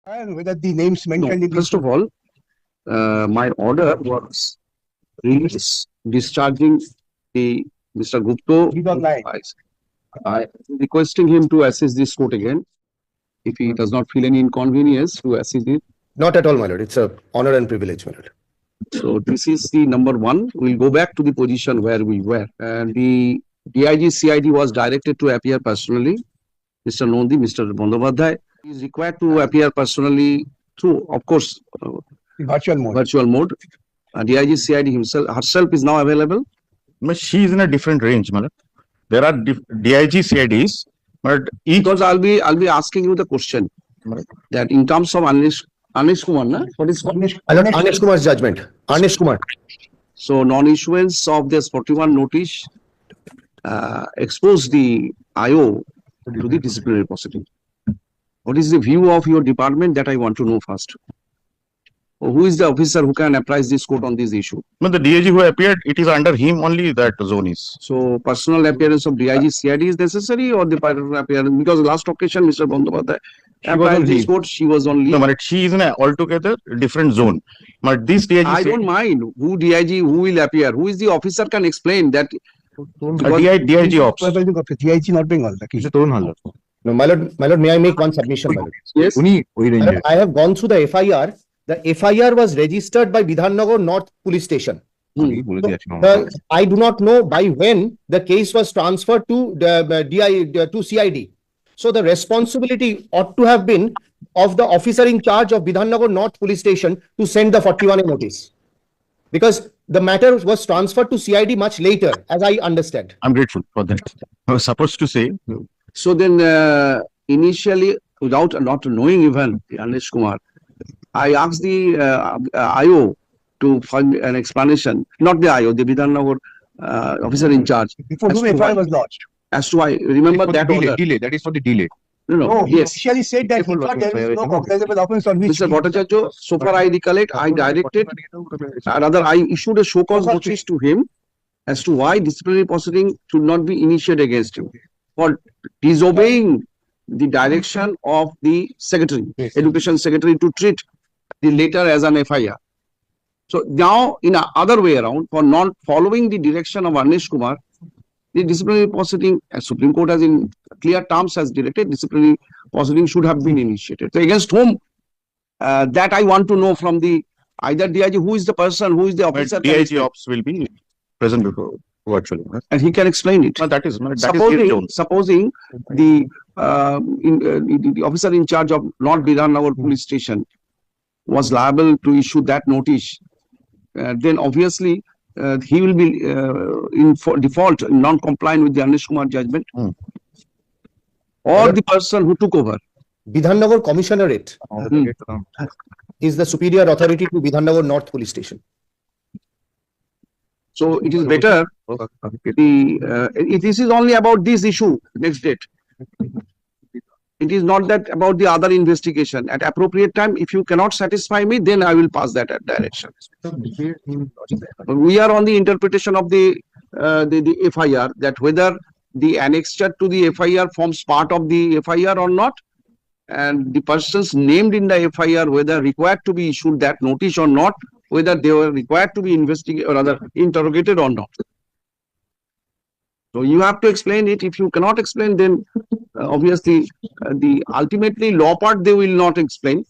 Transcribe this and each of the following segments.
Whether the names No, mentioned in first of all, my order was release discharging the Mr. Gupta. Read online. I am requesting him to assist this court again. If he does not feel any inconvenience to assist it. Not at all, my lord. It's a honor and privilege, my lord. So this is the number one. We'll go back to the position where we were. And the DIG CID was directed to appear personally. Mr. Nondi, Mr. Bandyopadhyay is required to appear personally through, of course, Virtual mode. virtual mode. DIG CID herself is now available. But she is in a different range, madam. There are DIG CIDs, but each Because I'll be asking you the question that in terms of Anish Kumar, na? What is called? My lord, Anish Kumar's judgment. Anish Kumar. So non-issuance of this 41 notice exposed the IO to the disciplinary proceeding. What is the view of your department that I want to know first? Who is the officer who can apprise this court on this issue? but the DIG who appeared, it is under him only that zone is. So personal appearance of DIG CID is necessary or the personal appearance? Because last occasion, Mr. Bandyopadhyay apprised this court, she was on leave. No, but she is in a altogether different zone. But this DIG I don't mind who DIG, who will appear. Who is the officer can explain that. DIG ops. DIG not being all the No, my lord, may I make one submission, my lord? Yes. My lord, I have gone through the FIR. The FIR was registered by Bidhannagar North Police Station. I do not know by when the case was transferred to the to CID. So the responsibility ought to have been of the officer in charge of Bidhannagar North Police Station to send the 41A notice. Because the matter was transferred to CID much later, as I understand. I'm grateful for that. I was supposed to say. So then initially, without not knowing even Anish Kumar, I asked the IO to find an explanation, not the IO, the Bidhannagar officer in charge. Before As whom to FIR why- was lodged. As to why, remember that order? Delay. That is for the delay. No, he Yes. initially said that he thought there is no cognizable offense on which Mr. Bhattacharya, so far I recollect, I directed, rather I issued a show cause notice to him as to why disciplinary proceeding should not be initiated against him for disobeying the direction of the secretary, education secretary, to treat the letter as an FIR. So now in a other way around, for not following the direction of Anish Kumar, the disciplinary proceeding, as Supreme Court has in clear terms has directed, disciplinary proceeding should have been initiated. So against whom? That I want to know from the either DIG, who is the person, who is the officer, But DIG ops will be present before virtually. and he can explain it. No, that is his zone. Supposing the officer in charge of North Bidhannagar police station was liable to issue that notice, then obviously he will be in default, non-compliant with the Anish Kumar judgment, or the person who took over. Bidhannagar Commissionerate is the superior authority to Bidhannagar North Police Station. So it is better. This is only about this issue. Next date. It is not that about the other investigation. At appropriate time, if you cannot satisfy me, then I will pass that direction. We are on the interpretation of the FIR, that whether the annexure to the FIR forms part of the FIR or not, and the persons named in the FIR whether required to be issued that notice or not, whether they were required to be investigated or rather interrogated or not. So you have to explain it. If you cannot explain, then obviously the ultimately law part they will not explain,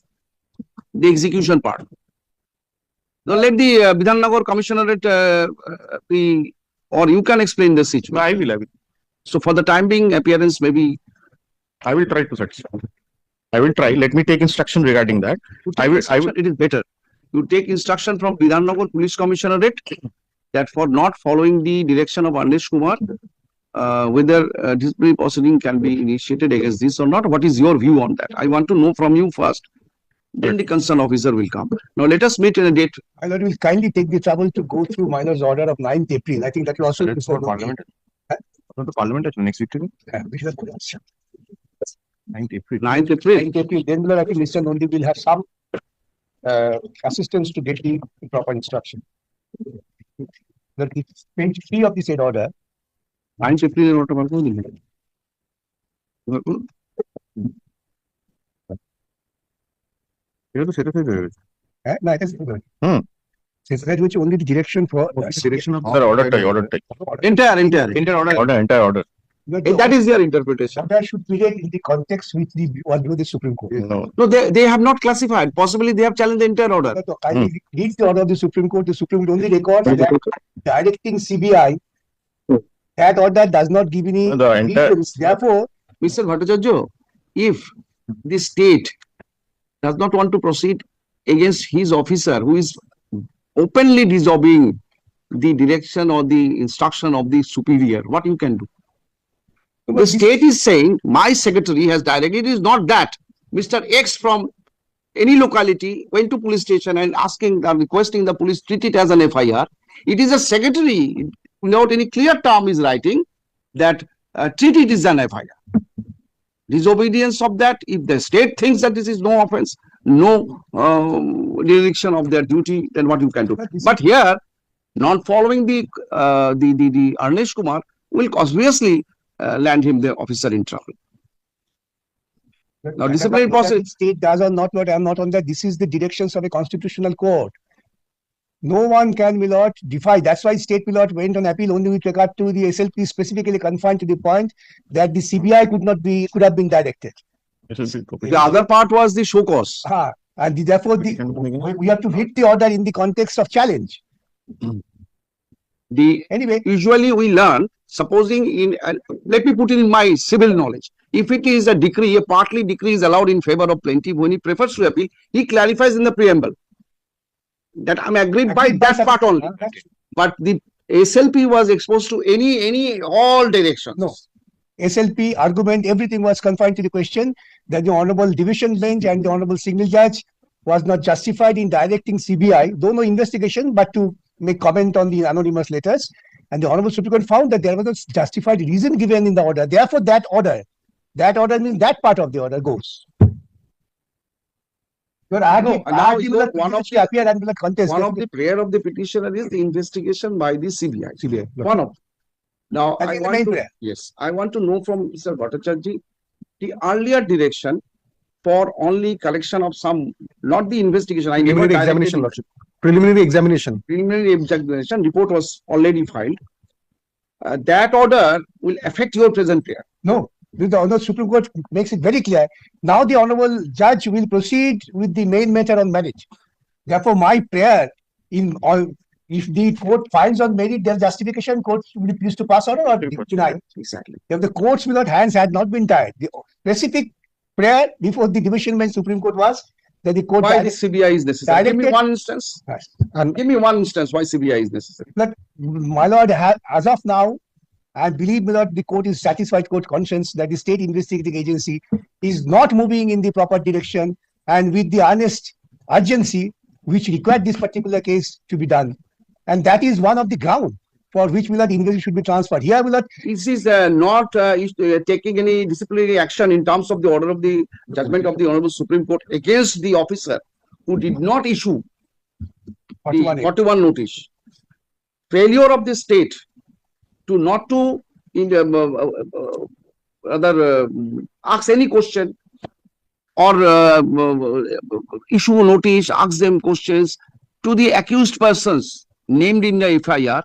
the execution part. Now let the Bidhannagar Commissionerate be, or you can explain the situation. No, I will. So for the time being, appearance maybe. I will try to satisfy. I will try. Let me take instruction regarding that. I will. It is better. You take instruction from Bidhannagar Police Commissionerate that for not following the direction of Anish Kumar, whether disciplinary proceeding can be initiated against this or not. What is your view on that? I want to know from you first. Then the concerned officer will come. Now let us meet in a date. I will kindly take the trouble to go through minor's order of 9th April. I think that will also be before Parliament. The Parliament next week. which was the 9th April. 9th April. 9th April. Then I think Mr. Nondi will have some assistance to get the proper instruction. The page 3 of the said order. 9th April is what about এটা তো সেটা থেকে বেরোচ্ছে। No, it is. Hmm. Since that which only the direction for. Direction of. Sir, order type. Entire. Entire order. That is their interpretation. Order should be read in the context with the one below the Supreme Court. No. No, they have not classified. Possibly they have challenged the entire order. So I read the order of the Supreme Court. The Supreme Court only records that directing CBI. That order does not give any The entire- reasons. Therefore, Mr. Bhattacharya, if the state does not want to proceed against his officer who is openly disobeying the direction or the instruction of the superior, what you can do? The state is saying, my secretary has directed, it is not that. Mr. X from any locality went to police station and asking, requesting the police treat it as an FIR. It is a secretary, without any clear term is writing that treat it as an FIR. Disobedience of that, if the state thinks that this is no offense, no dereliction of their duty, then what you can do? But here, not following the Arnesh Kumar will obviously land him the officer in trouble. Now, disciplinary process. State does or not what I am not on that. This is the directions of a constitutional court. No one can, will not defy. That's why state will not went on appeal only with regard to the SLP, specifically confined to the point that the CBI could have been directed. The other part was the show cause. And therefore we have to hit the order in the context of challenge. Anyway, Usually we learn, supposing in, let me put it in my civil knowledge. If it is a decree, a partly decree is allowed in favor of plaintiff, when he prefers to appeal, he clarifies in the preamble. That I'm agreed by that part only. But the SLP was exposed to all directions. No. SLP argument, everything was confined to the question that the Honorable Division Bench and the Honorable Single Judge was not justified in directing CBI, though no investigation, but to make comment on the anonymous letters. And the Honorable Supreme Court found that there was a justified reason given in the order. Therefore, that order means that part of the order goes. One of the prayer of the petitioner is the investigation by the CBI. One of. Now, That's the main prayer. Yes, I want to know from Mr. Bhattacharya, the earlier direction for only collection of some, not the investigation. I never Preliminary examination, directed Lordship. Preliminary examination. preliminary examination report was already filed. That order will affect your present prayer. No, the Honorable Supreme Court makes it very clear. Now the Honorable Judge will proceed with the main matter on marriage. Therefore, my prayer in all, if the court finds on merit their justification, court will be pleased to pass order or deny. Exactly. If the courts without hands had not been tied, the specific prayer before the division bench Supreme Court was that the court Why the CBI is necessary? Give me directed- one instance. Give me one instance why CBI is necessary. my lord, as of now, I believe my lord, the court is satisfied, court conscience that the state investigating agency is not moving in the proper direction and with the honest urgency which required this particular case to be done. And that is one of the ground for which the investigation should be transferred. Here, This is not taking any disciplinary action in terms of the order of the judgment of the Honorable Supreme Court against the officer who did not issue the 41 notice. Failure of the state to not to ask any question or issue a notice, ask them questions to the accused persons named in the FIR,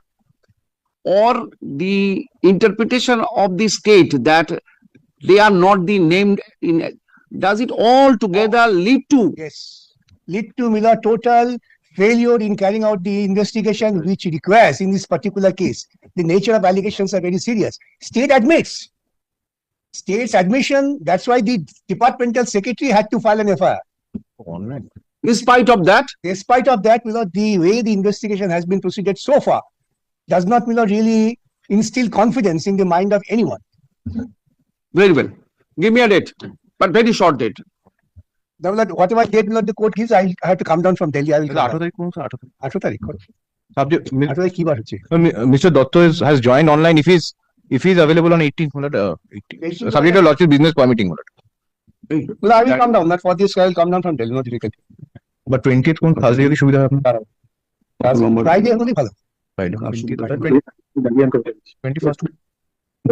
or the interpretation of the state that they are not the named in, does it all together lead to? yes, lead to Miller total failure in carrying out the investigation which requires in this particular case. The nature of allegations are very serious. State admits. State's admission, that's why the departmental secretary had to file an FIR. In spite of that, Despite of that, the way the investigation has been proceeded so far does not really instill confidence in the mind of anyone. very well. Give me a date, but very short date. Now, whatever date the court gives, I have to come down from Delhi. I will come 18 down. তারিখ কোন sir? 18 তারিখ। Subject, 18 তারিখ কি বার হচ্ছে? Mr. Dotto has joined online. If he's available on 18th, 18th. Subject to Lordship business permitting. Well, I will come down. That for this, I will come down from Delhi. No difficulty. But 20th কোন Thursday যদি সুবিধা হয় আপনার? Friday হলেই ভালো। Friday. 21st.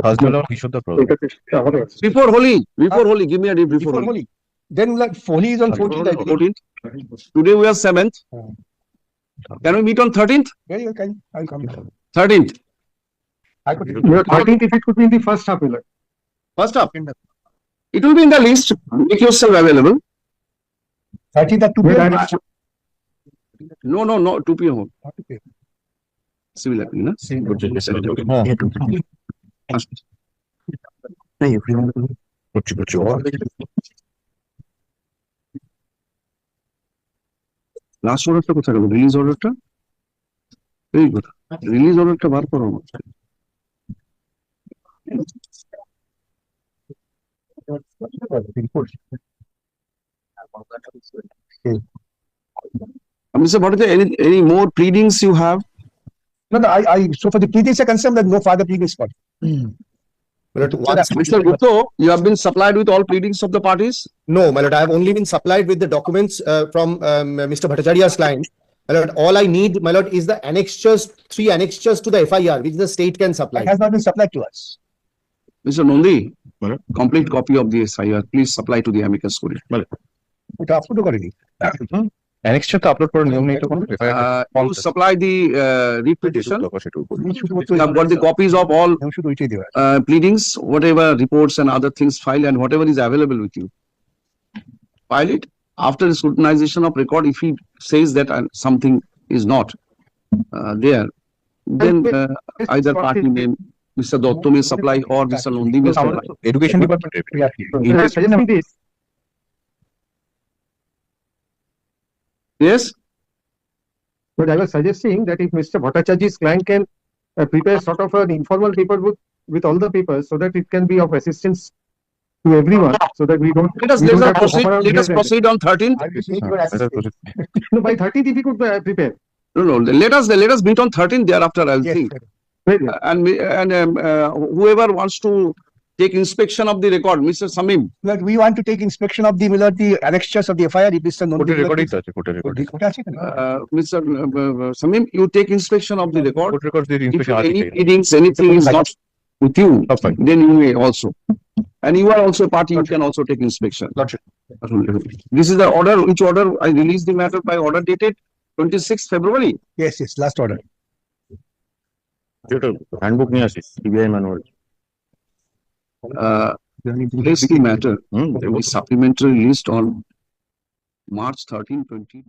Thursday হলো ঈশ্বরদা problem. Before Holi, give me a date before Before Holi. Holi. Then Holi is on 14th. I believe. 14th. Today we are 7th. Can we meet on 13th? Very well, I'll come. 13th. I could. 13th, if it could be in the first half, Willard. First up. It will be in the list. Make yourself available. 13th at 2 p.m. No, 2 p.m. Not 2 p.m. Civil admin, na? Last order কোথায় গেল? Release order টা? Very good. Release order টা বার করো আমার। Mr. Bhattacharya, any more pleadings you have? No, so for the pleadings are concerned, there's no further pleadings for. My lord, once- Mr. Gupta, you have been supplied with all pleadings of the parties? No, my lord, I have only been supplied with the documents from Mr. Bhattacharya's client. My lord, all I need, my lord, is the annexures, 3 annexures to the FIR, which the state can supply. It has not been supplied to us. Mr. Nondi, Madam. complete copy of the SIR, please supply to the amicus curiae. ওটা upload করেনি। Annexure তো upload করার নিয়ম নেই তো কোনো? You supply the repetition. আমি শুধুমাত্র You have got the copies of all আমি শুধু ওইটাই দেওয়া। pleadings, whatever reports and other things filed and whatever is available with you. File it. After scrutinization of record, if he says that something is not there, then either party may, Mr. Dotto may supply or Mr. Nondi may supply. Education department. Yes? But I was suggesting that if Mr. Bhattacharya's client can prepare sort of an informal paper book with all the papers so that it can be of assistance to everyone, so that we don't. Let us we don't have to hop around let us here and proceed on 13th. I will take your assistance. there. No, by 13th, if he could prepare. No, let us meet on 13th, thereafter I'll Yes, think. sir. Very well. And whoever wants to take inspection of the record, Mr. Samim, But we want to take inspection of the annexures of the FIR. If Mr. Nondi- কোর্টের রেকর্ডই তো আছে, কোর্টের record. ওটা আছে কেন? Mr. Samim, you take inspection of the record. Court record দিয়ে If inspection আছে। any pleadings, anything is not with you, That's fine. then you may also. And you are also a party, you can also take inspection. Lordship. This is the order, which order I released the matter by order dated 26th February. Yes, last order. যেটা handbook নিয়ে আসিস, CBI manual. Place the matter, hmm, the supplementary list on March 13, 20.